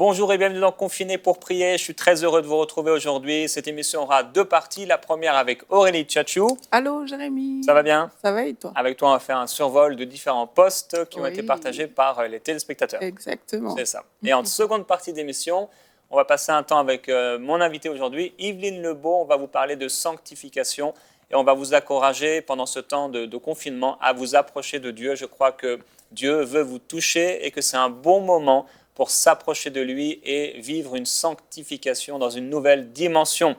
Bonjour et bienvenue dans Confiné pour prier. Je suis très heureux de vous retrouver aujourd'hui. Cette émission aura deux parties. La première avec Aurélie Tchatchou. Allô Jérémy. Ça va bien? Ça va et toi? Avec toi, on va faire un survol de différents posts qui ont été partagés par les téléspectateurs. Exactement. C'est ça. Et en seconde partie d'émission, on va passer un temps avec mon invité aujourd'hui, Yveline Lebeau. On va vous parler de sanctification et on va vous encourager pendant ce temps de confinement à vous approcher de Dieu. Je crois que Dieu veut vous toucher et que c'est un bon moment pour s'approcher de lui et vivre une sanctification dans une nouvelle dimension.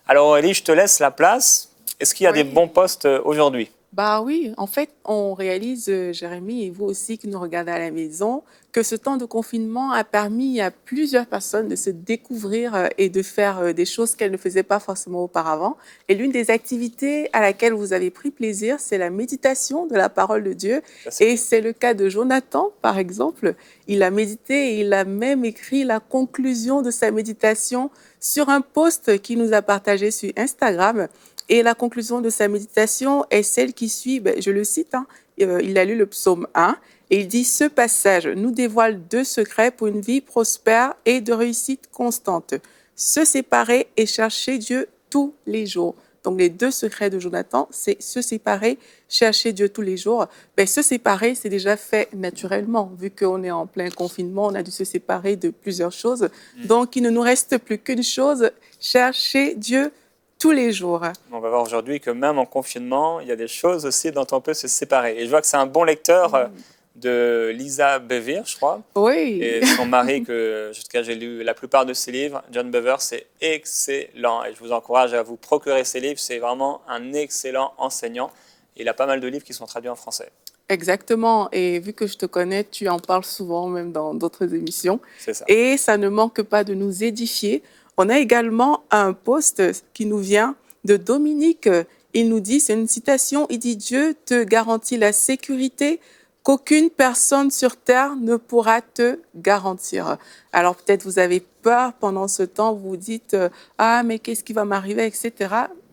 Alors Aurélie, je te laisse la place. Est-ce qu'il y a des bons posts aujourd'hui? Bah oui, en fait, on réalise, Jérémy et vous aussi qui nous regardez à la maison, que ce temps de confinement a permis à plusieurs personnes de se découvrir et de faire des choses qu'elles ne faisaient pas forcément auparavant. Et l'une des activités à laquelle vous avez pris plaisir, c'est la méditation de la parole de Dieu. Et c'est le cas de Jonathan, par exemple. Il a médité et il a même écrit la conclusion de sa méditation sur un post qu'il nous a partagé sur Instagram. Et la conclusion de sa méditation est celle qui suit, je le cite, il a lu le psaume 1 et il dit « Ce passage nous dévoile deux secrets pour une vie prospère et de réussite constante. Se séparer et chercher Dieu tous les jours. » Donc les deux secrets de Jonathan, c'est se séparer, chercher Dieu tous les jours. Se séparer, c'est déjà fait naturellement. Vu qu'on est en plein confinement, on a dû se séparer de plusieurs choses. Donc il ne nous reste plus qu'une chose, chercher Dieu tous les jours. On va voir aujourd'hui que même en confinement, il y a des choses aussi dont on peut se séparer. Et je vois que c'est un bon lecteur de Lisa Bevere, je crois. Oui. Et son mari, que jusqu'à j'ai lu la plupart de ses livres, John Bevere, c'est excellent. Et je vous encourage à vous procurer ses livres. C'est vraiment un excellent enseignant. Il a pas mal de livres qui sont traduits en français. Exactement. Et vu que je te connais, tu en parles souvent, même dans d'autres émissions. C'est ça. Et ça ne manque pas de nous édifier. On a également un post qui nous vient de Dominique. Il nous dit, c'est une citation, il dit « Dieu te garantit la sécurité qu'aucune personne sur terre ne pourra te garantir. » Alors peut-être vous avez peur pendant ce temps, vous vous dites « Ah, mais qu'est-ce qui va m'arriver, etc. »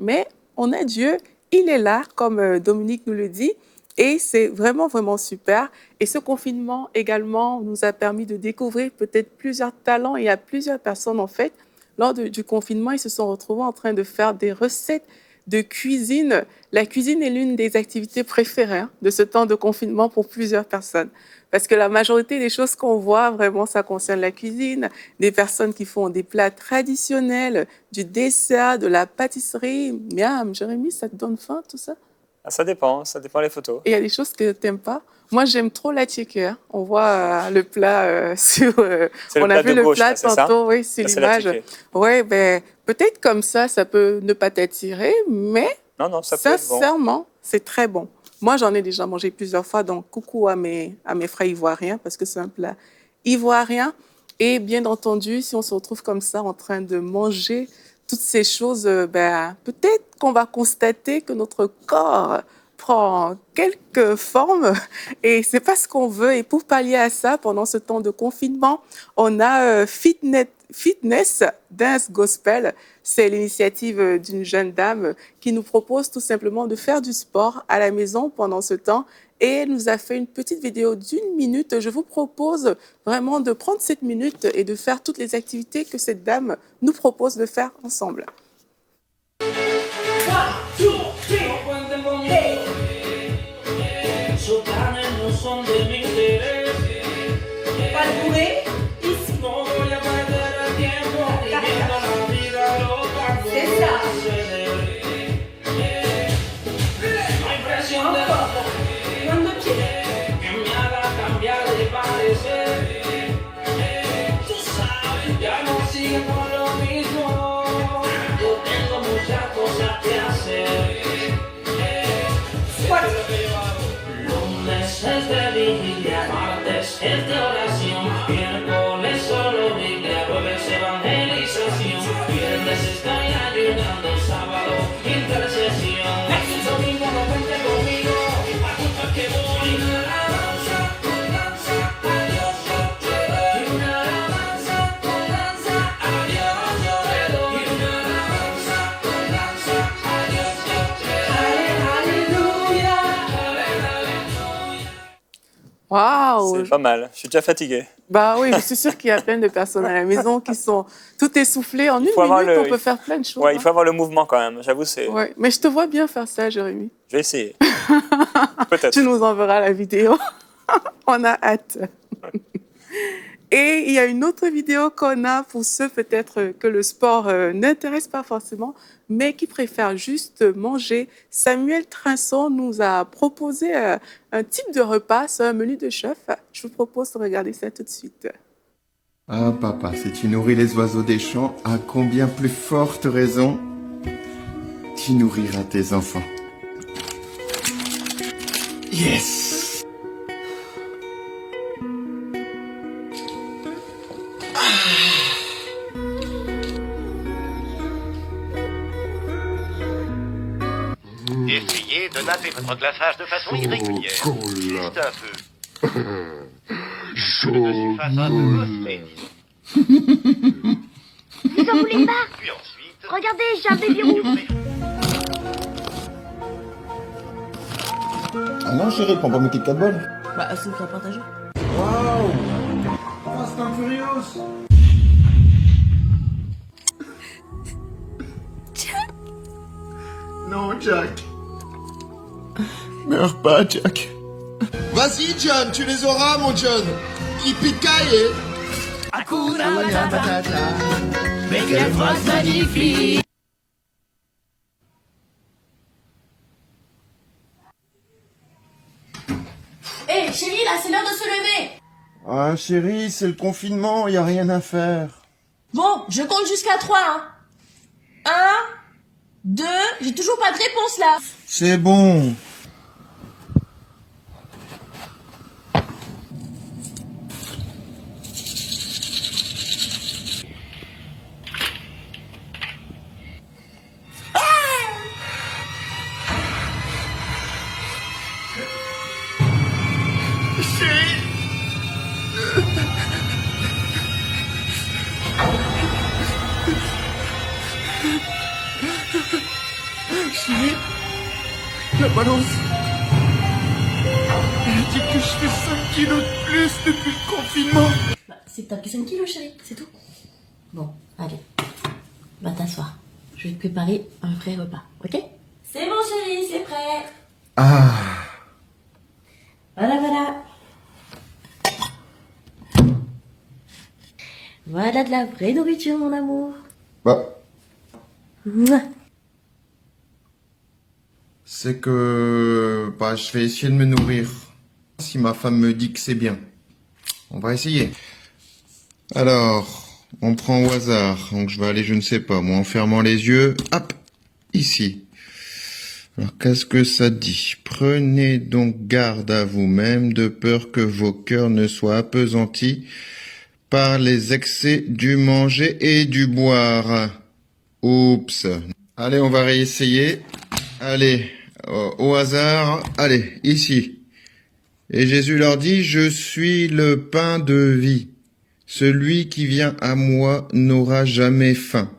Mais on a Dieu, il est là, comme Dominique nous le dit. Et c'est vraiment, vraiment super. Et ce confinement également nous a permis de découvrir peut-être plusieurs talents. Il y a plusieurs personnes, en fait, lors du confinement, ils se sont retrouvés en train de faire des recettes de cuisine. La cuisine est l'une des activités préférées de ce temps de confinement pour plusieurs personnes. Parce que la majorité des choses qu'on voit, vraiment, ça concerne la cuisine. Des personnes qui font des plats traditionnels, du dessert, de la pâtisserie. Miam, Jérémy, ça te donne faim, tout ça? Ça dépend les photos. Et il y a des choses que tu n'aimes pas. Moi, j'aime trop la tchéké. On voit le plat sur... on a vu le plat tantôt, oui, c'est l'image. Oui, peut-être comme ça peut ne pas t'attirer, mais non, ça peut être bon. Sincèrement, c'est très bon. Moi, j'en ai déjà mangé plusieurs fois, donc coucou à mes frères ivoiriens, parce que c'est un plat ivoirien. Et bien entendu, si on se retrouve comme ça en train de manger toutes ces choses, peut-être qu'on va constater que notre corps prend quelques formes et c'est pas ce qu'on veut. Et pour pallier à ça, pendant ce temps de confinement, on a Fitness Dance Gospel. C'est l'initiative d'une jeune dame qui nous propose tout simplement de faire du sport à la maison pendant ce temps. Et elle nous a fait une petite vidéo d'1 minute. Je vous propose vraiment de prendre cette minute et de faire toutes les activités que cette dame nous propose de faire ensemble. Waouh! C'est pas mal. Je suis déjà fatigué. Bah oui, je suis sûre qu'il y a plein de personnes à la maison qui sont tout essoufflées. En une faut avoir minute, le- on peut faire plein de choses. Ouais, il faut avoir le mouvement quand même. J'avoue, c'est. Ouais. Mais je te vois bien faire ça, Jérémy. Je vais essayer. Peut-être. Tu nous enverras la vidéo. On a hâte. Et il y a une autre vidéo qu'on a pour ceux peut-être que le sport n'intéresse pas forcément, mais qui préfèrent juste manger. Samuel Trinçon nous a proposé un type de repas, c'est un menu de chef. Je vous propose de regarder ça tout de suite. Ah papa, si tu nourris les oiseaux des champs, à combien plus forte raison tu nourriras tes enfants. Yes! Essayez de natter votre glaçage de façon irrégulière. Juste un peu. De surface un peu cosmétique. Vous en voulez pas? Puis ensuite... Regardez, j'ai un bébé roux. Ah non chérie, prends pas mon Kit Kat bol. Bah, c'est une partagée. Waouh! Fast and Furious! Non, Jack. Meurs pas, Jack. Vas-y, John, tu les auras, mon John. Yippee-ki-yay! Hakuna Matata, mais quelle phrase magnifique! Hé, chérie, là, c'est l'heure de se lever. Ah, chérie, c'est le confinement, y a rien à faire. Bon, je compte jusqu'à 3, hein. 1, 2, j'ai toujours pas de réponse, là. C'est bon. Chérie, la balance. Elle dit que je fais 5 kilos de plus depuis le confinement. Bah, c'est que t'as pris 5 kilos, chérie, c'est tout. Bon, allez. Va t'asseoir. Je vais te préparer un vrai repas, ok? C'est bon, chérie, c'est prêt. Ah. Voilà, voilà. Voilà de la vraie nourriture, mon amour. Bah, Mouah. c'est que... Bah, je vais essayer de me nourrir. Si ma femme me dit que c'est bien. On va essayer. Alors, on prend au hasard. Donc je vais aller, je ne sais pas, moi, en fermant les yeux. Hop, ici. Alors, qu'est-ce que ça dit? Prenez donc garde à vous-même, de peur que vos cœurs ne soient appesantis par les excès du manger et du boire. Oups. Allez, on va réessayer. Allez, au hasard. Allez, ici. Et Jésus leur dit, je suis le pain de vie. Celui qui vient à moi n'aura jamais faim.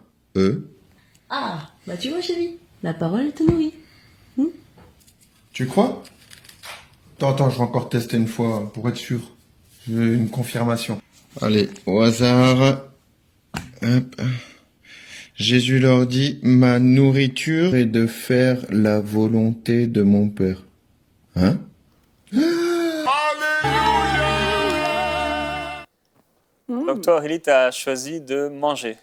Ah, bah tu vois, chérie, la parole te nourrit. Tu crois? Attends, je vais encore tester une fois pour être sûr. J'ai une confirmation. Allez, au hasard. Hop. Jésus leur dit, ma nourriture est de faire la volonté de mon Père. Hein? Donc toi, Aurélie, tu as choisi de manger.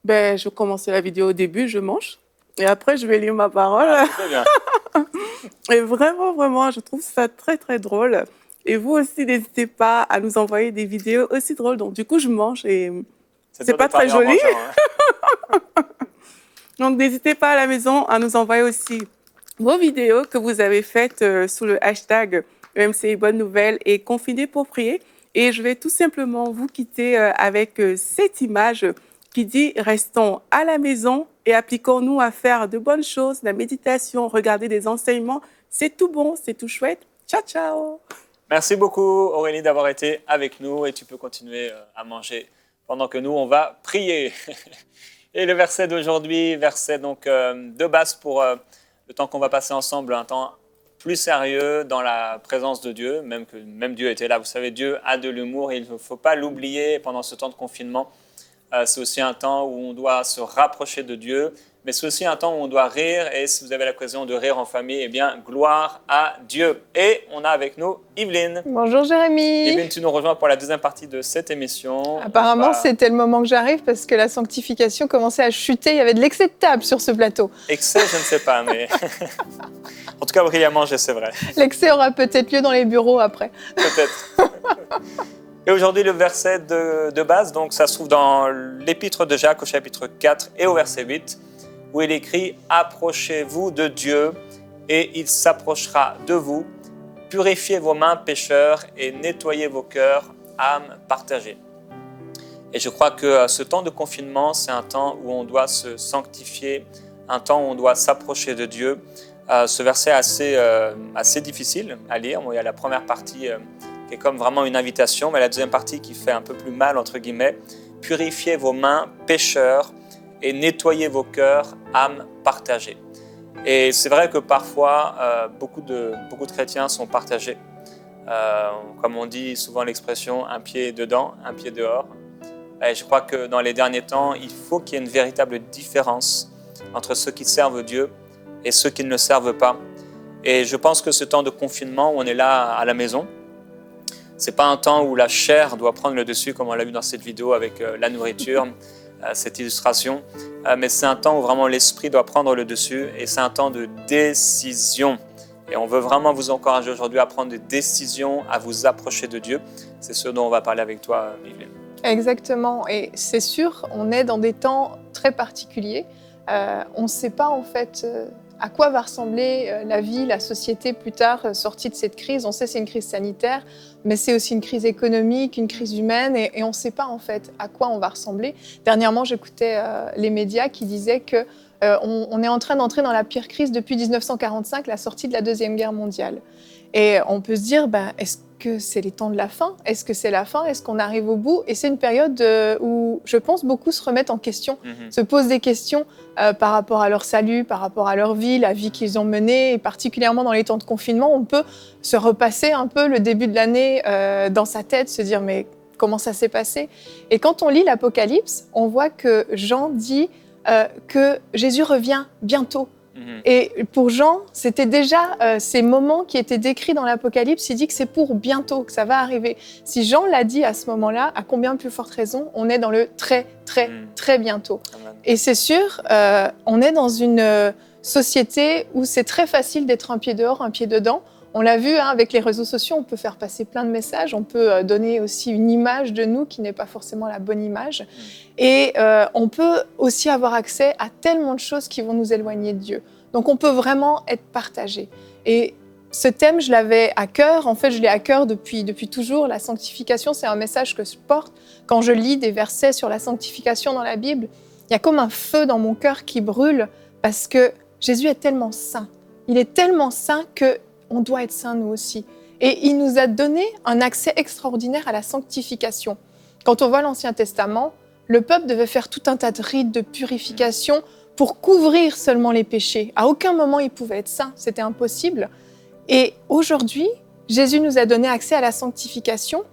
Ben, je vais commencer la vidéo au début, je mange. Et après, je vais lire ma parole. Très bien. Et vraiment, vraiment, je trouve ça très, très drôle. Et vous aussi, n'hésitez pas à nous envoyer des vidéos aussi drôles. Donc, du coup, je mange et c'est dur pas de parler très en joli. mangeant, hein. Donc, n'hésitez pas à la maison à nous envoyer aussi vos vidéos que vous avez faites sous le hashtag EMC Bonne Nouvelle et Confiné pour prier. Et je vais tout simplement vous quitter avec cette image qui dit « Restons à la maison et appliquons-nous à faire de bonnes choses, la méditation, regarder des enseignements. C'est tout bon, c'est tout chouette. Ciao, ciao !» Merci beaucoup, Aurélie, d'avoir été avec nous et tu peux continuer à manger pendant que nous, on va prier. Et le verset d'aujourd'hui, verset donc de base pour le temps qu'on va passer ensemble, un temps plus sérieux dans la présence de Dieu, même Dieu était là. Vous savez, Dieu a de l'humour et il ne faut pas l'oublier pendant ce temps de confinement. C'est aussi un temps où on doit se rapprocher de Dieu, mais c'est aussi un temps où on doit rire. Et si vous avez l'occasion de rire en famille, eh bien, gloire à Dieu. Et on a avec nous Yveline. Bonjour Jérémy. Yveline, tu nous rejoins pour la deuxième partie de cette émission. Apparemment, c'était le moment que j'arrive parce que la sanctification commençait à chuter. Il y avait de l'excès de table sur ce plateau. Excès, je ne sais pas, mais en tout cas, brillamment manger, c'est vrai. L'excès aura peut-être lieu dans les bureaux après. Peut-être. Et aujourd'hui, le verset de base, donc ça se trouve dans l'épître de Jacques au chapitre 4 et au verset 8, où il écrit « Approchez-vous de Dieu et il s'approchera de vous. Purifiez vos mains pécheurs et nettoyez vos cœurs, âmes partagées. » Et je crois que ce temps de confinement, c'est un temps où on doit se sanctifier, un temps où on doit s'approcher de Dieu. Ce verset est assez difficile à lire. Bon, il y a la première partie qui est comme vraiment une invitation, mais la deuxième partie qui fait un peu plus mal, entre guillemets. « Purifiez vos mains pécheurs et nettoyez vos cœurs, âmes partagées. » Et c'est vrai que parfois, beaucoup de chrétiens sont partagés. Comme on dit souvent l'expression « un pied dedans, un pied dehors ». Et je crois que dans les derniers temps, il faut qu'il y ait une véritable différence entre ceux qui servent Dieu et ceux qui ne le servent pas. Et je pense que ce temps de confinement où on est là à la maison, ce n'est pas un temps où la chair doit prendre le dessus, comme on l'a vu dans cette vidéo avec la nourriture, cette illustration, mais c'est un temps où vraiment l'esprit doit prendre le dessus et c'est un temps de décision. Et on veut vraiment vous encourager aujourd'hui à prendre des décisions, à vous approcher de Dieu. C'est ce dont on va parler avec toi, Yveline. Exactement, et c'est sûr, on est dans des temps très particuliers. On ne sait pas en fait à quoi va ressembler la vie, la société plus tard sortie de cette crise. On sait que c'est une crise sanitaire, mais c'est aussi une crise économique, une crise humaine, et on ne sait pas en fait à quoi on va ressembler. Dernièrement, j'écoutais les médias qui disaient que on est en train d'entrer dans la pire crise depuis 1945, la sortie de la Deuxième Guerre mondiale. Et on peut se dire, est-ce que c'est les temps de la fin? Est-ce que c'est la fin? Est-ce qu'on arrive au bout? Et c'est une période où, je pense, beaucoup se remettent en question, se posent des questions par rapport à leur salut, par rapport à leur vie, la vie qu'ils ont menée. Et particulièrement dans les temps de confinement, on peut se repasser un peu le début de l'année dans sa tête, se dire, mais comment ça s'est passé? Et quand on lit l'Apocalypse, on voit que Jean dit que Jésus revient bientôt. Et pour Jean, c'était déjà ces moments qui étaient décrits dans l'Apocalypse. Il dit que c'est pour bientôt, que ça va arriver. Si Jean l'a dit à ce moment-là, à combien plus forte raison, on est dans le très, très, très bientôt. Amen. Et c'est sûr, on est dans une société où c'est très facile d'être un pied dehors, un pied dedans. On l'a vu avec les réseaux sociaux, on peut faire passer plein de messages, on peut donner aussi une image de nous qui n'est pas forcément la bonne image. Et on peut aussi avoir accès à tellement de choses qui vont nous éloigner de Dieu. Donc on peut vraiment être partagé. Et ce thème, je l'avais à cœur. En fait, je l'ai à cœur depuis toujours. La sanctification, c'est un message que je porte. Quand je lis des versets sur la sanctification dans la Bible, il y a comme un feu dans mon cœur qui brûle parce que Jésus est tellement saint. Il est tellement saint qu'on doit être saint nous aussi. Et il nous a donné un accès extraordinaire à la sanctification. Quand on voit l'Ancien Testament, le peuple devait faire tout un tas de rites de purification pour couvrir seulement les péchés. À aucun moment il pouvait être saint, c'était impossible. Et aujourd'hui, Jésus nous a donné accès à la sanctification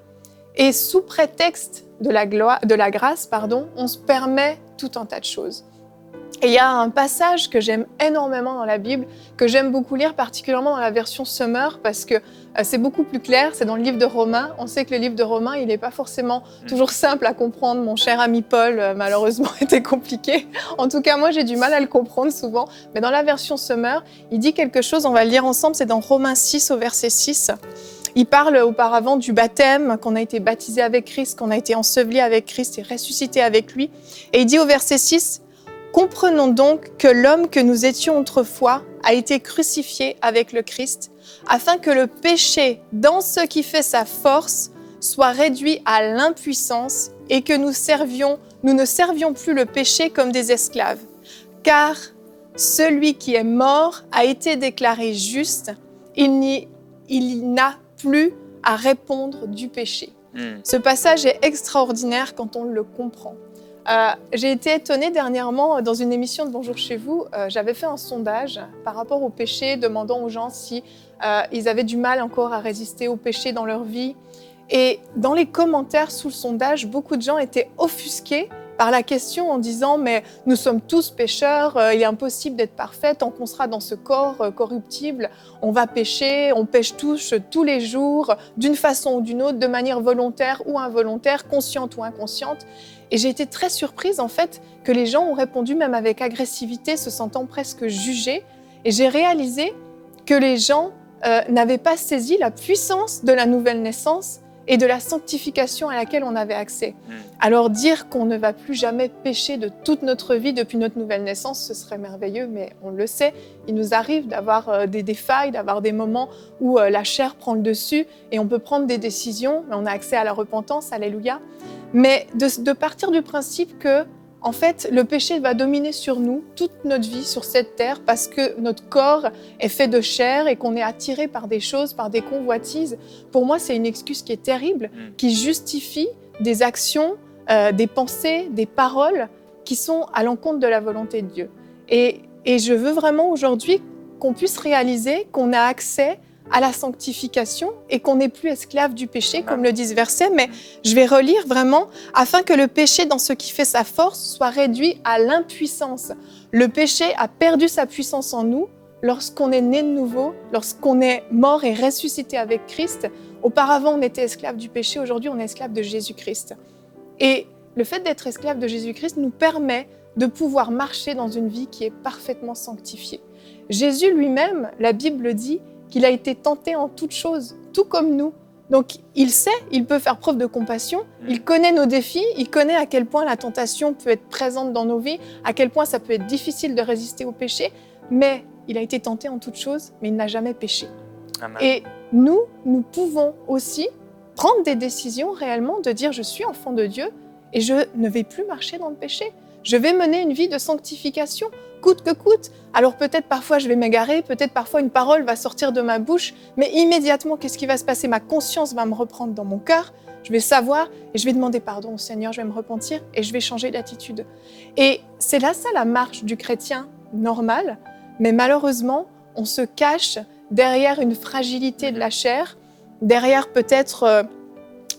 et sous prétexte de la grâce, on se permet tout un tas de choses. Et il y a un passage que j'aime énormément dans la Bible, que j'aime beaucoup lire, particulièrement dans la version Summer, parce que c'est beaucoup plus clair, c'est dans le livre de Romains. On sait que le livre de Romains, il n'est pas forcément toujours simple à comprendre. Mon cher ami Paul, malheureusement, était compliqué. En tout cas, moi, j'ai du mal à le comprendre souvent. Mais dans la version Summer, il dit quelque chose, on va le lire ensemble, c'est dans Romains 6 au verset 6. Il parle auparavant du baptême, qu'on a été baptisé avec Christ, qu'on a été enseveli avec Christ et ressuscité avec lui. Et il dit au verset 6, « Comprenons donc que l'homme que nous étions autrefois a été crucifié avec le Christ, afin que le péché, dans ce qui fait sa force, soit réduit à l'impuissance et que nous ne servions plus le péché comme des esclaves. Car celui qui est mort a été déclaré juste, il n'a plus à répondre du péché. » Ce passage est extraordinaire quand on le comprend. J'ai été étonnée dernièrement dans une émission de Bonjour chez vous. J'avais fait un sondage par rapport au péché, demandant aux gens si ils avaient du mal encore à résister au péché dans leur vie. Et dans les commentaires sous le sondage, beaucoup de gens étaient offusqués par la question en disant « mais nous sommes tous pécheurs, il est impossible d'être parfait tant qu'on sera dans ce corps corruptible, on va pécher, on pêche tous les jours, d'une façon ou d'une autre, de manière volontaire ou involontaire, consciente ou inconsciente ». Et j'ai été très surprise en fait que les gens ont répondu même avec agressivité, se sentant presque jugés. Et j'ai réalisé que les gens n'avaient pas saisi la puissance de la nouvelle naissance et de la sanctification à laquelle on avait accès. Alors dire qu'on ne va plus jamais pécher de toute notre vie depuis notre nouvelle naissance, ce serait merveilleux, mais on le sait, il nous arrive d'avoir des failles, d'avoir des moments où la chair prend le dessus et on peut prendre des décisions, mais on a accès à la repentance, alléluia. Mais de partir du principe que en fait, le péché va dominer sur nous toute notre vie sur cette terre parce que notre corps est fait de chair et qu'on est attiré par des choses, par des convoitises. Pour moi, c'est une excuse qui est terrible, qui justifie des actions, des pensées, des paroles qui sont à l'encontre de la volonté de Dieu. Et je veux vraiment aujourd'hui qu'on puisse réaliser qu'on a accès à la sanctification et qu'on n'est plus esclave du péché, comme le dit ce verset, mais je vais relire vraiment, afin que le péché dans ce qui fait sa force soit réduit à l'impuissance. Le péché a perdu sa puissance en nous lorsqu'on est né de nouveau, lorsqu'on est mort et ressuscité avec Christ. Auparavant, on était esclave du péché, aujourd'hui, on est esclave de Jésus-Christ. Et le fait d'être esclave de Jésus-Christ nous permet de pouvoir marcher dans une vie qui est parfaitement sanctifiée. Jésus lui-même, la Bible dit, qu'il a été tenté en toutes choses, tout comme nous. Donc, il sait, il peut faire preuve de compassion, il connaît nos défis, il connaît à quel point la tentation peut être présente dans nos vies, à quel point ça peut être difficile de résister au péché, mais il a été tenté en toutes choses, mais il n'a jamais péché. Amen. Et nous pouvons aussi prendre des décisions réellement de dire « je suis enfant de Dieu et je ne vais plus marcher dans le péché ». Je vais mener une vie de sanctification, coûte que coûte. Alors peut-être parfois je vais m'égarer, peut-être parfois une parole va sortir de ma bouche, mais immédiatement, qu'est-ce qui va se passer? Ma conscience va me reprendre dans mon cœur, je vais savoir et je vais demander pardon au Seigneur, je vais me repentir et je vais changer d'attitude. Et c'est là ça la marche du chrétien normal, mais malheureusement, on se cache derrière une fragilité de la chair, derrière peut-être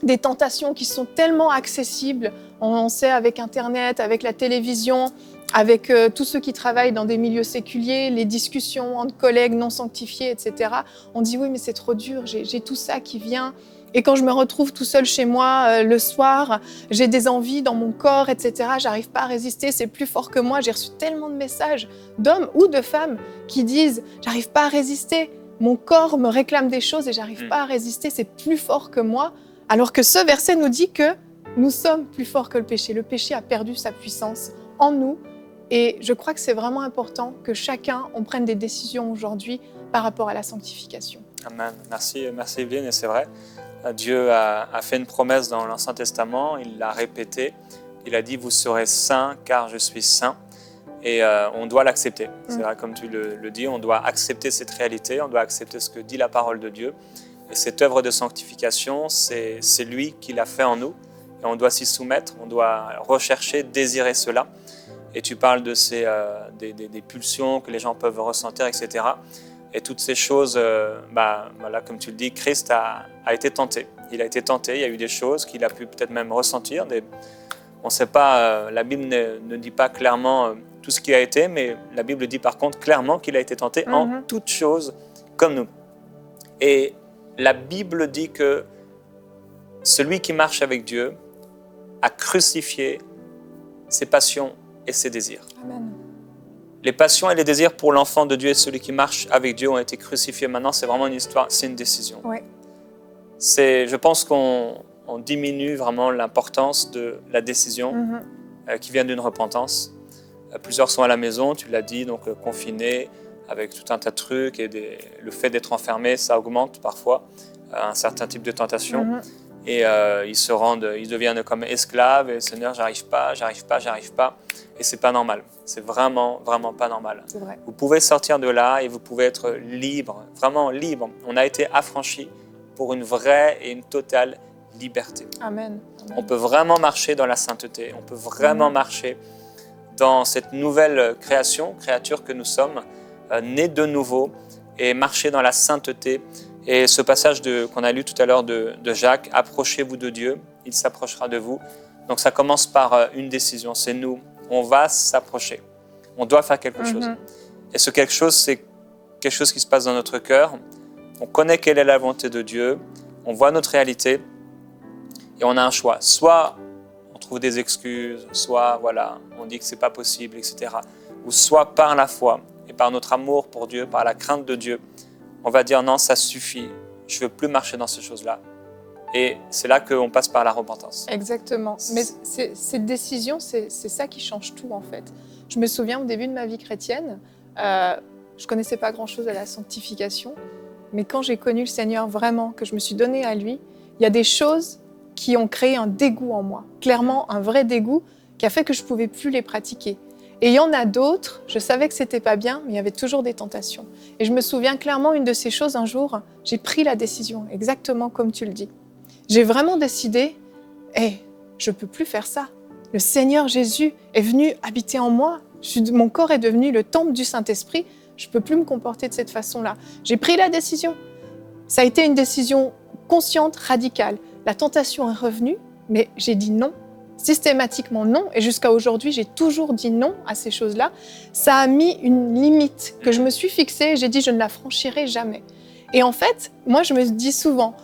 des tentations qui sont tellement accessibles. On sait avec Internet, avec la télévision, avec tous ceux qui travaillent dans des milieux séculiers, les discussions entre collègues non sanctifiés, etc. On dit oui, mais c'est trop dur, j'ai tout ça qui vient. Et quand je me retrouve tout seul chez moi le soir, j'ai des envies dans mon corps, etc. J'arrive pas à résister, c'est plus fort que moi. J'ai reçu tellement de messages d'hommes ou de femmes qui disent « j'arrive pas à résister, mon corps me réclame des choses et j'arrive pas à résister, c'est plus fort que moi ». Alors que ce verset nous dit que nous sommes plus forts que le péché. Le péché a perdu sa puissance en nous. Et je crois que c'est vraiment important que chacun, on prenne des décisions aujourd'hui par rapport à la sanctification. Amen. Merci Evelyne. Et c'est vrai, Dieu a fait une promesse dans l'Ancien Testament, il l'a répétée. Il a dit « vous serez saints car je suis saint ». Et on doit l'accepter. C'est vrai, comme tu le dis, on doit accepter cette réalité, on doit accepter ce que dit la parole de Dieu. Et cette œuvre de sanctification, c'est lui qui l'a fait en nous. Et on doit s'y soumettre, on doit rechercher, désirer cela. Et tu parles de des pulsions que les gens peuvent ressentir, etc. Et toutes ces choses, voilà, comme tu le dis, Christ a été tenté. Il a été tenté, il y a eu des choses qu'il a pu peut-être même ressentir. On ne sait pas, la Bible ne dit pas clairement tout ce qui a été, mais la Bible dit par contre clairement qu'il a été tenté en toutes choses comme nous. Et la Bible dit que celui qui marche avec Dieu a crucifié ses passions et ses désirs. Amen. Les passions et les désirs pour l'enfant de Dieu et celui qui marche avec Dieu ont été crucifiés. Maintenant, c'est vraiment une histoire, c'est une décision. Ouais. Je pense qu'on diminue vraiment l'importance de la décision qui vient d'une repentance. Plusieurs sont à la maison, tu l'as dit, donc confinés, avec tout un tas de trucs, et le fait d'être enfermé, ça augmente parfois un certain type de tentation. Et ils deviennent comme esclaves, et Seigneur, j'arrive pas. Et c'est pas normal. C'est vraiment pas normal. C'est vrai. Vous pouvez sortir de là et vous pouvez être libre, vraiment libre. On a été affranchis pour une vraie et une totale liberté. Amen. On peut vraiment marcher dans la sainteté, on peut vraiment marcher dans cette nouvelle créature que nous sommes, nés de nouveau, et marcher dans la sainteté. Et ce passage qu'on a lu tout à l'heure de Jacques, « Approchez-vous de Dieu, il s'approchera de vous ». Donc ça commence par une décision, c'est nous, on va s'approcher, on doit faire quelque chose. Et ce quelque chose, c'est quelque chose qui se passe dans notre cœur, on connaît quelle est la volonté de Dieu, on voit notre réalité, et on a un choix. Soit on trouve des excuses, soit voilà, on dit que ce n'est pas possible, etc. Ou soit par la foi et par notre amour pour Dieu, par la crainte de Dieu, on va dire non, ça suffit, je ne veux plus marcher dans ces choses-là. Et c'est là qu'on passe par la repentance. Exactement. Mais cette décision, c'est ça qui change tout en fait. Je me souviens au début de ma vie chrétienne, je ne connaissais pas grand-chose à la sanctification, mais quand j'ai connu le Seigneur vraiment, que je me suis donnée à lui, il y a des choses qui ont créé un dégoût en moi, clairement un vrai dégoût qui a fait que je ne pouvais plus les pratiquer. Et il y en a d'autres, je savais que ce n'était pas bien, mais il y avait toujours des tentations. Et je me souviens clairement, une de ces choses, un jour, j'ai pris la décision, exactement comme tu le dis. J'ai vraiment décidé, je ne peux plus faire ça. Le Seigneur Jésus est venu habiter en moi, mon corps est devenu le temple du Saint-Esprit, je ne peux plus me comporter de cette façon-là. J'ai pris la décision. Ça a été une décision consciente, radicale. La tentation est revenue, mais j'ai dit non, systématiquement non, et jusqu'à aujourd'hui, j'ai toujours dit non à ces choses-là. Ça a mis une limite que je me suis fixée, j'ai dit je ne la franchirai jamais. Et en fait, moi je me dis souvent,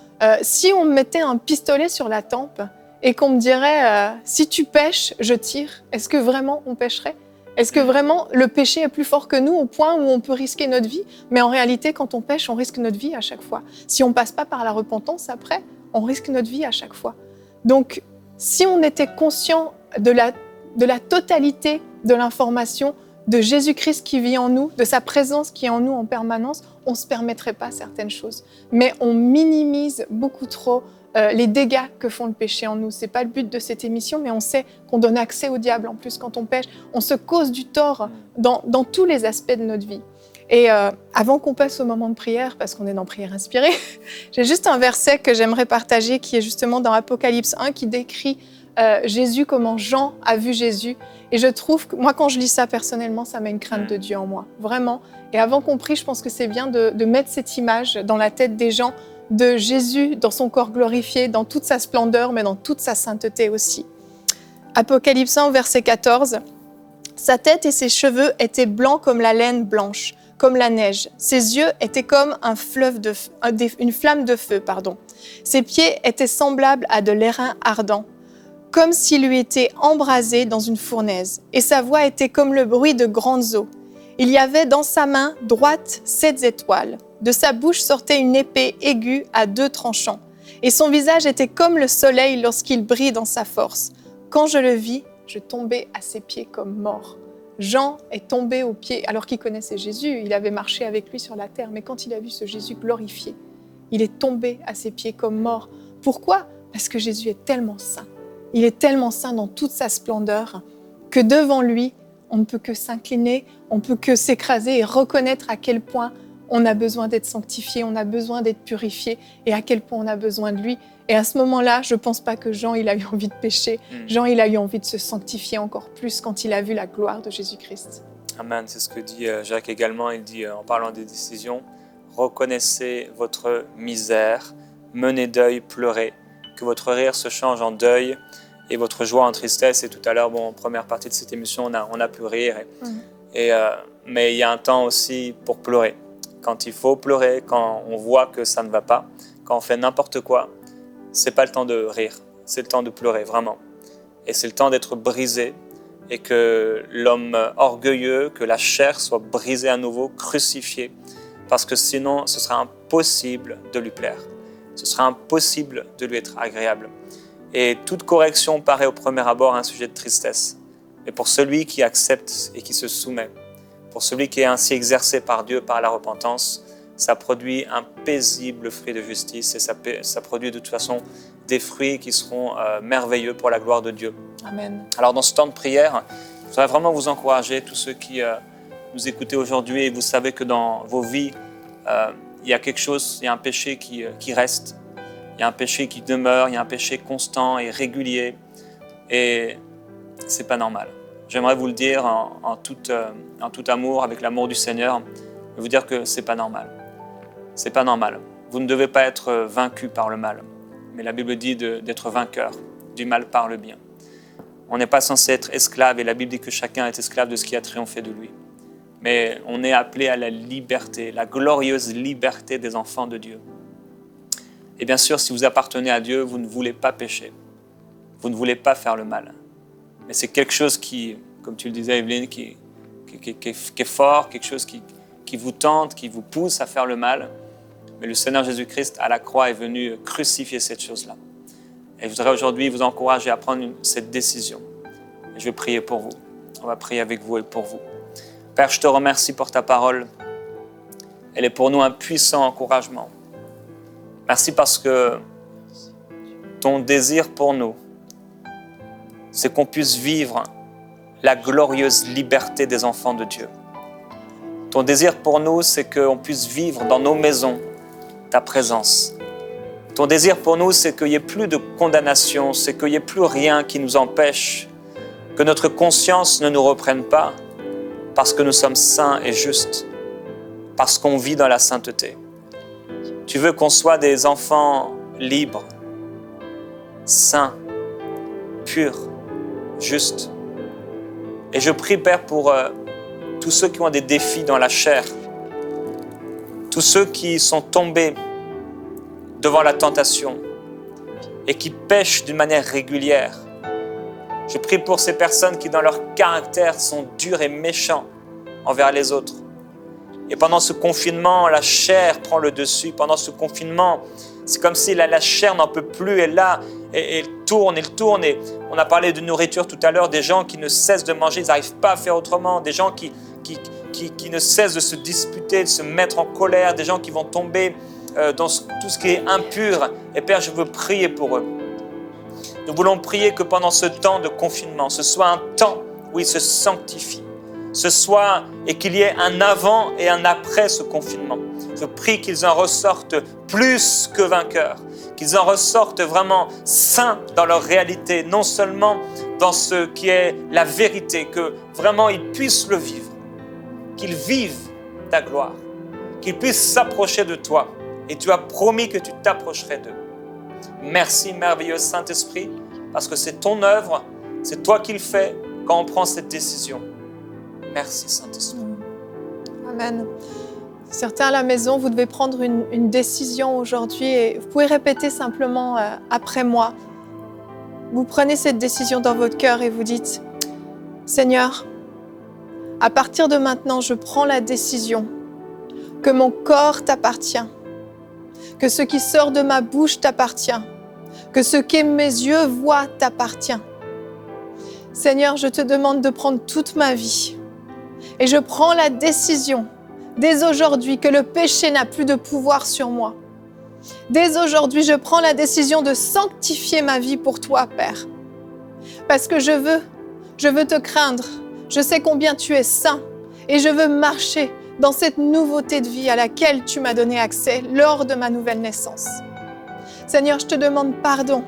si on me mettait un pistolet sur la tempe et qu'on me dirait si tu pêches, je tire, est-ce que vraiment on pêcherait ? Est-ce que vraiment le péché est plus fort que nous au point où on peut risquer notre vie ? Mais en réalité, quand on pêche, on risque notre vie à chaque fois. Si on ne passe pas par la repentance après, on risque notre vie à chaque fois. Donc, si on était conscient de la totalité de l'information de Jésus-Christ qui vit en nous, de sa présence qui est en nous en permanence, on ne se permettrait pas certaines choses. Mais on minimise beaucoup trop les dégâts que font le péché en nous. Ce n'est pas le but de cette émission, mais on sait qu'on donne accès au diable en plus quand on pêche. On se cause du tort dans tous les aspects de notre vie. Et avant qu'on passe au moment de prière, parce qu'on est dans Prière inspirée, j'ai juste un verset que j'aimerais partager qui est justement dans Apocalypse 1 qui décrit Jésus, comment Jean a vu Jésus. Et je trouve que moi, quand je lis ça personnellement, ça met une crainte de Dieu en moi, vraiment. Et avant qu'on prie, je pense que c'est bien de mettre cette image dans la tête des gens de Jésus dans son corps glorifié, dans toute sa splendeur, mais dans toute sa sainteté aussi. Apocalypse 1, verset 14. Sa tête et ses cheveux étaient blancs comme la laine blanche, comme la neige. Ses yeux étaient comme une flamme de feu. Ses pieds étaient semblables à de l'airain ardent, comme s'il lui était embrasé dans une fournaise. Et sa voix était comme le bruit de grandes eaux. Il y avait dans sa main droite 7 étoiles. De sa bouche sortait une épée aiguë à 2 tranchants. Et son visage était comme le soleil lorsqu'il brille dans sa force. Quand je le vis, je tombais à ses pieds comme mort. Jean est tombé aux pieds, alors qu'il connaissait Jésus, il avait marché avec lui sur la terre, mais quand il a vu ce Jésus glorifié, il est tombé à ses pieds comme mort. Pourquoi ? Parce que Jésus est tellement saint. Il est tellement saint dans toute sa splendeur que devant lui, on ne peut que s'incliner, on ne peut que s'écraser et reconnaître à quel point on a besoin d'être sanctifié, on a besoin d'être purifié et à quel point on a besoin de lui. Et à ce moment-là, je ne pense pas que Jean il a eu envie de pécher. Jean il a eu envie de se sanctifier encore plus quand il a vu la gloire de Jésus-Christ. Amen, c'est ce que dit Jacques également. Il dit, en parlant des décisions, reconnaissez votre misère, menez deuil, pleurez, que votre rire se change en deuil et votre joie en tristesse. Et tout à l'heure, en première partie de cette émission, on a pu rire. Mais il y a un temps aussi pour pleurer. Quand il faut pleurer, quand on voit que ça ne va pas, quand on fait n'importe quoi, c'est pas le temps de rire, c'est le temps de pleurer, vraiment. Et c'est le temps d'être brisé et que l'homme orgueilleux, que la chair soit brisée à nouveau, crucifiée, parce que sinon, ce sera impossible de lui plaire. Ce sera impossible de lui être agréable. Et toute correction paraît au premier abord un sujet de tristesse. Mais pour celui qui accepte et qui se soumet, pour celui qui est ainsi exercé par Dieu, par la repentance, ça produit un paisible fruit de justice et ça produit de toute façon des fruits qui seront merveilleux pour la gloire de Dieu. Amen. Alors dans ce temps de prière, je voudrais vraiment vous encourager, tous ceux qui nous écoutez aujourd'hui, et vous savez que dans vos vies, il y a quelque chose, il y a un péché qui reste. Il y a un péché qui demeure, il y a un péché constant et régulier. Et ce n'est pas normal. J'aimerais vous le dire en tout amour, avec l'amour du Seigneur, et vous dire que ce n'est pas normal. Ce n'est pas normal. Vous ne devez pas être vaincu par le mal. Mais la Bible dit d'être vainqueur du mal par le bien. On n'est pas censé être esclave, et la Bible dit que chacun est esclave de ce qui a triomphé de lui. Mais on est appelé à la liberté, la glorieuse liberté des enfants de Dieu. Et bien sûr, si vous appartenez à Dieu, vous ne voulez pas pécher. Vous ne voulez pas faire le mal. Mais c'est quelque chose qui, comme tu le disais Evelyne, qui est fort, quelque chose qui vous tente, qui vous pousse à faire le mal. Mais le Seigneur Jésus-Christ, à la croix, est venu crucifier cette chose-là. Et je voudrais aujourd'hui vous encourager à prendre cette décision. Et je vais prier pour vous. On va prier avec vous et pour vous. Père, je te remercie pour ta parole. Elle est pour nous un puissant encouragement. Merci parce que ton désir pour nous, c'est qu'on puisse vivre la glorieuse liberté des enfants de Dieu. Ton désir pour nous, c'est qu'on puisse vivre dans nos maisons ta présence. Ton désir pour nous, c'est qu'il n'y ait plus de condamnation, c'est qu'il n'y ait plus rien qui nous empêche, que notre conscience ne nous reprenne pas, parce que nous sommes saints et justes, parce qu'on vit dans la sainteté. Tu veux qu'on soit des enfants libres, saints, purs, justes. Et je prie, Père, pour tous ceux qui ont des défis dans la chair, tous ceux qui sont tombés devant la tentation et qui pêchent d'une manière régulière. Je prie pour ces personnes qui, dans leur caractère, sont durs et méchants envers les autres. Et pendant ce confinement, la chair prend le dessus. Pendant ce confinement, c'est comme si la chair n'en peut plus. Et là, elle tourne. Et on a parlé de nourriture tout à l'heure, des gens qui ne cessent de manger, ils n'arrivent pas à faire autrement. Des gens qui ne cessent de se disputer, de se mettre en colère. Des gens qui vont tomber dans tout ce qui est impur. Et Père, je veux prier pour eux. Nous voulons prier que pendant ce temps de confinement, ce soit un temps où ils se sanctifient. Et qu'il y ait un avant et un après ce confinement. Je prie qu'ils en ressortent plus que vainqueurs, qu'ils en ressortent vraiment saints dans leur réalité, non seulement dans ce qui est la vérité, que vraiment ils puissent le vivre, qu'ils vivent ta gloire, qu'ils puissent s'approcher de toi. Et tu as promis que tu t'approcherais d'eux. Merci, merveilleux Saint-Esprit, parce que c'est ton œuvre, c'est toi qui le fais quand on prend cette décision. Merci, Saint-Esprit. Amen. Certains à la maison, vous devez prendre une décision aujourd'hui et vous pouvez répéter simplement après moi. Vous prenez cette décision dans votre cœur et vous dites « Seigneur, à partir de maintenant, je prends la décision que mon corps t'appartient, que ce qui sort de ma bouche t'appartient, que ce que mes yeux voient t'appartient. Seigneur, je te demande de prendre toute ma vie. Et je prends la décision, dès aujourd'hui, que le péché n'a plus de pouvoir sur moi. Dès aujourd'hui, je prends la décision de sanctifier ma vie pour toi, Père. Parce que je veux te craindre. Je sais combien tu es saint et je veux marcher dans cette nouveauté de vie à laquelle tu m'as donné accès lors de ma nouvelle naissance. Seigneur, je te demande pardon.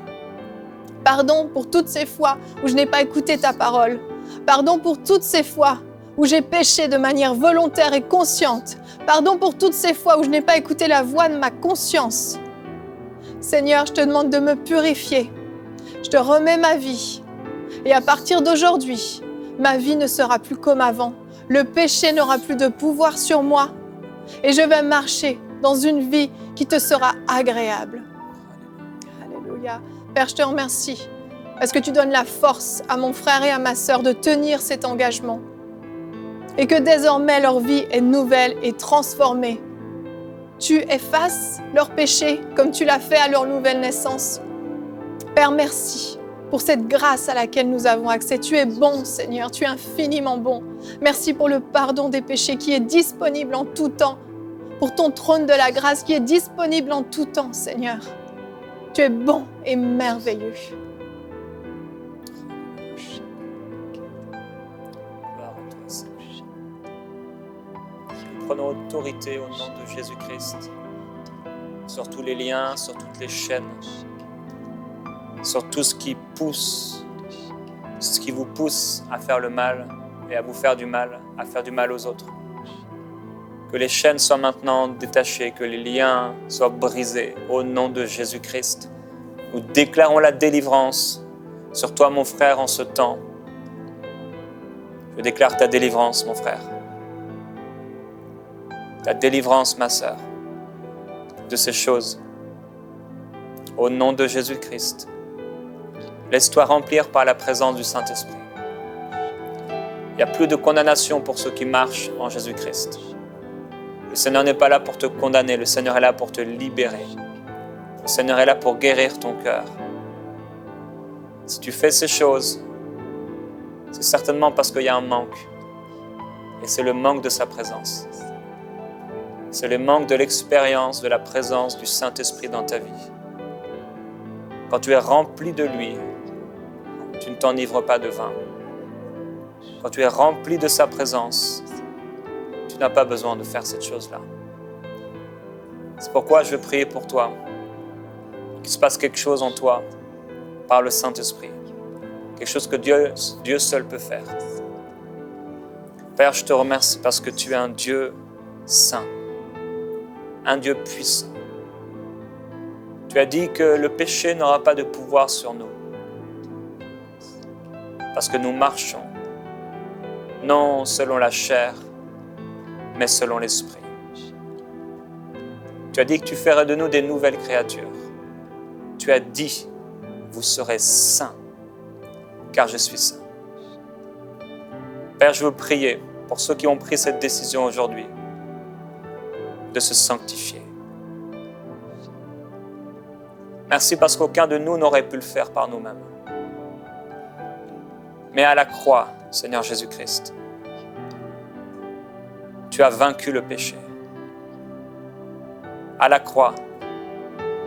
Pardon pour toutes ces fois où je n'ai pas écouté ta parole. Pardon pour toutes ces fois où j'ai péché de manière volontaire et consciente. Pardon pour toutes ces fois où je n'ai pas écouté la voix de ma conscience. Seigneur, je te demande de me purifier. Je te remets ma vie. Et à partir d'aujourd'hui, ma vie ne sera plus comme avant. Le péché n'aura plus de pouvoir sur moi. Et je vais marcher dans une vie qui te sera agréable. Alléluia. Père, je te remercie parce que tu donnes la force à mon frère et à ma sœur de tenir cet engagement. Et que désormais leur vie est nouvelle et transformée. Tu effaces leurs péchés comme tu l'as fait à leur nouvelle naissance. Père, merci pour cette grâce à laquelle nous avons accès. Tu es bon, Seigneur, tu es infiniment bon. Merci pour le pardon des péchés qui est disponible en tout temps, pour ton trône de la grâce qui est disponible en tout temps, Seigneur. Tu es bon et merveilleux. Prenons autorité au nom de Jésus-Christ sur tous les liens, sur toutes les chaînes, sur tout ce qui pousse, ce qui vous pousse à faire le mal et à vous faire du mal, à faire du mal aux autres. Que les chaînes soient maintenant détachées, que les liens soient brisés au nom de Jésus-Christ. Nous déclarons la délivrance sur toi, mon frère, en ce temps. Je déclare ta délivrance, mon frère. Ta délivrance, ma sœur, de ces choses. Au nom de Jésus-Christ. Laisse-toi remplir par la présence du Saint-Esprit. Il n'y a plus de condamnation pour ceux qui marchent en Jésus-Christ. Le Seigneur n'est pas là pour te condamner, le Seigneur est là pour te libérer. Le Seigneur est là pour guérir ton cœur. Si tu fais ces choses, c'est certainement parce qu'il y a un manque. Et c'est le manque de sa présence. C'est le manque de l'expérience de la présence du Saint-Esprit dans ta vie. Quand tu es rempli de lui, tu ne t'enivres pas de vin. Quand tu es rempli de sa présence, tu n'as pas besoin de faire cette chose-là. C'est pourquoi je veux prier pour toi, qu'il se passe quelque chose en toi par le Saint-Esprit. Quelque chose que Dieu seul peut faire. Père, je te remercie parce que tu es un Dieu saint, un Dieu puissant. Tu as dit que le péché n'aura pas de pouvoir sur nous, parce que nous marchons, non selon la chair, mais selon l'Esprit. Tu as dit que tu ferais de nous des nouvelles créatures. Tu as dit, vous serez saints, car je suis saint. Père, je veux prier pour ceux qui ont pris cette décision aujourd'hui de se sanctifier. Merci parce qu'aucun de nous n'aurait pu le faire par nous-mêmes. Mais à la croix, Seigneur Jésus-Christ, tu as vaincu le péché. À la croix,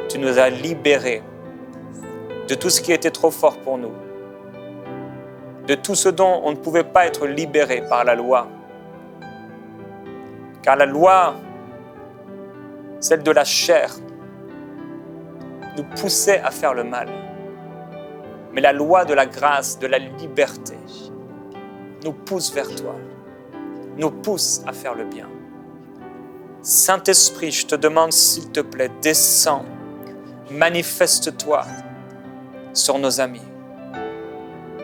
tu nous as libérés de tout ce qui était trop fort pour nous, de tout ce dont on ne pouvait pas être libéré par la loi. Car la loi, celle de la chair, nous poussait à faire le mal. Mais la loi de la grâce, de la liberté, nous pousse vers toi, nous pousse à faire le bien. Saint-Esprit, je te demande s'il te plaît, descends, manifeste-toi sur nos amis.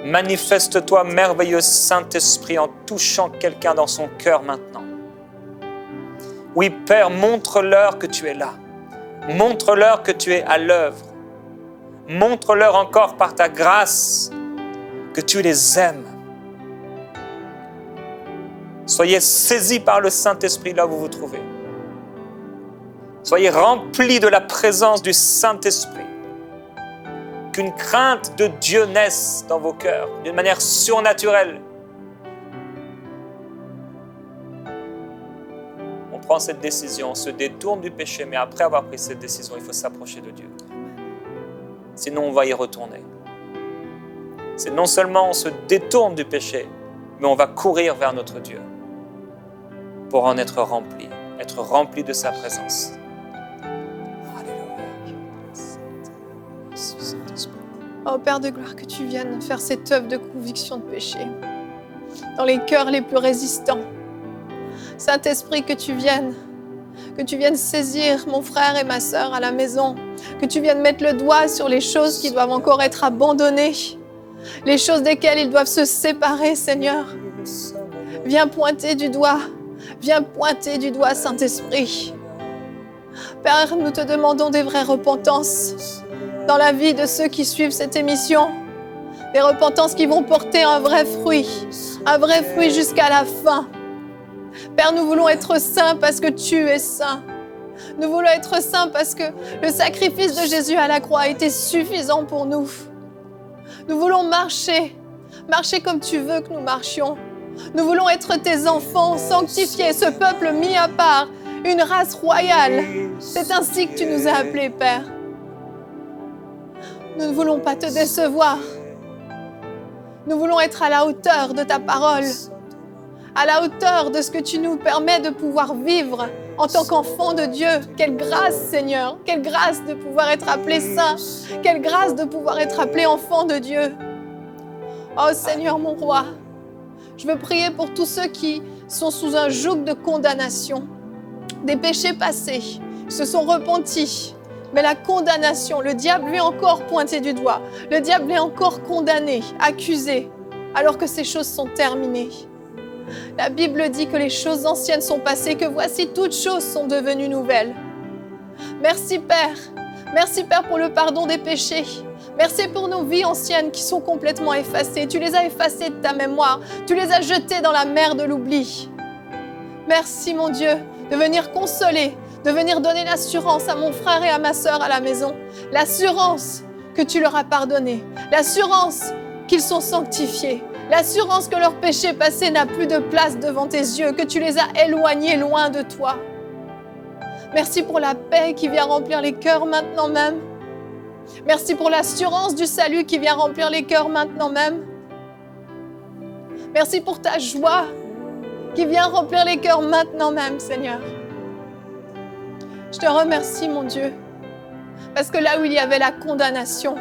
Manifeste-toi, merveilleux Saint-Esprit, en touchant quelqu'un dans son cœur maintenant. Oui, Père, montre-leur que tu es là. Montre-leur que tu es à l'œuvre. Montre-leur encore par ta grâce que tu les aimes. Soyez saisis par le Saint-Esprit là où vous vous trouvez. Soyez remplis de la présence du Saint-Esprit. Qu'une crainte de Dieu naisse dans vos cœurs d'une manière surnaturelle. On prend cette décision, on se détourne du péché, mais après avoir pris cette décision, il faut s'approcher de Dieu. Sinon, on va y retourner. C'est non seulement on se détourne du péché, mais on va courir vers notre Dieu pour en être rempli de sa présence. Oh Père de gloire, que tu viennes faire cette œuvre de conviction de péché dans les cœurs les plus résistants. Saint-Esprit, que tu viennes saisir mon frère et ma sœur à la maison, que tu viennes mettre le doigt sur les choses qui doivent encore être abandonnées, les choses desquelles ils doivent se séparer, Seigneur. Viens pointer du doigt, Saint-Esprit. Père, nous te demandons des vraies repentances dans la vie de ceux qui suivent cette émission, des repentances qui vont porter un vrai fruit jusqu'à la fin. Père, nous voulons être saints parce que tu es saint. Nous voulons être saints parce que le sacrifice de Jésus à la croix a été suffisant pour nous. Nous voulons marcher comme tu veux que nous marchions. Nous voulons être tes enfants sanctifiés, ce peuple mis à part, une race royale. C'est ainsi que tu nous as appelés, Père. Nous ne voulons pas te décevoir. Nous voulons être à la hauteur de ta parole, à la hauteur de ce que tu nous permets de pouvoir vivre en tant qu'enfant de Dieu. Quelle grâce, Seigneur. Quelle grâce de pouvoir être appelé saint. Quelle grâce de pouvoir être appelé enfant de Dieu. Oh Seigneur, mon roi, je veux prier pour tous ceux qui sont sous un joug de condamnation, des péchés passés, qui se sont repentis. Mais la condamnation, le diable lui est encore pointé du doigt. Le diable est encore condamné, accusé, alors que ces choses sont terminées. La Bible dit que les choses anciennes sont passées, que voici toutes choses sont devenues nouvelles. Merci Père. Merci Père pour le pardon des péchés. Merci pour nos vies anciennes qui sont complètement effacées. Tu les as effacées de ta mémoire. Tu les as jetées dans la mer de l'oubli. Merci mon Dieu de venir consoler, de venir donner l'assurance à mon frère et à ma sœur à la maison. L'assurance que tu leur as pardonné. L'assurance qu'ils sont sanctifiés. L'assurance que leur péché passé n'a plus de place devant tes yeux, que tu les as éloignés loin de toi. Merci pour la paix qui vient remplir les cœurs maintenant même. Merci pour l'assurance du salut qui vient remplir les cœurs maintenant même. Merci pour ta joie qui vient remplir les cœurs maintenant même, Seigneur. Je te remercie, mon Dieu, parce que là où il y avait la condamnation,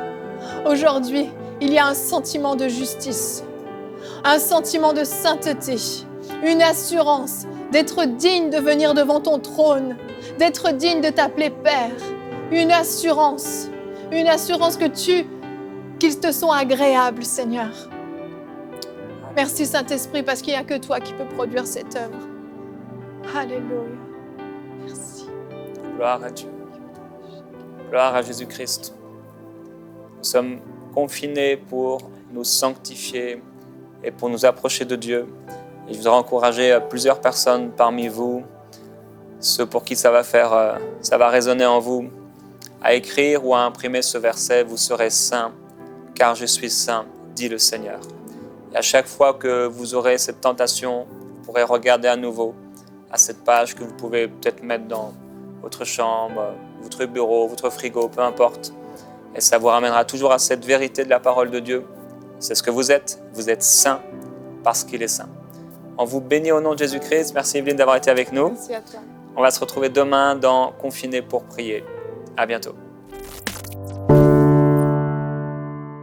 aujourd'hui, il y a un sentiment de justice, un sentiment de sainteté, une assurance d'être digne de venir devant ton trône, d'être digne de t'appeler Père, une assurance qu'ils te sont agréables, Seigneur. Merci Saint-Esprit, parce qu'il n'y a que toi qui peux produire cette œuvre. Alléluia. Merci. Gloire à Dieu. Gloire à Jésus-Christ. Nous sommes confinés pour nous sanctifier et pour nous approcher de Dieu. Et je voudrais encourager plusieurs personnes parmi vous, ceux pour qui ça va résonner en vous, à écrire ou à imprimer ce verset: vous serez saints, car je suis saint, dit le Seigneur. Et à chaque fois que vous aurez cette tentation, vous pourrez regarder à nouveau à cette page que vous pouvez peut-être mettre dans votre chambre, votre bureau, votre frigo, peu importe. Et ça vous ramènera toujours à cette vérité de la parole de Dieu. C'est ce que vous êtes saint parce qu'il est saint. On vous bénit au nom de Jésus-Christ. Merci Evelyne d'avoir été avec nous. Merci à toi. On va se retrouver demain dans Confiné pour prier. À bientôt.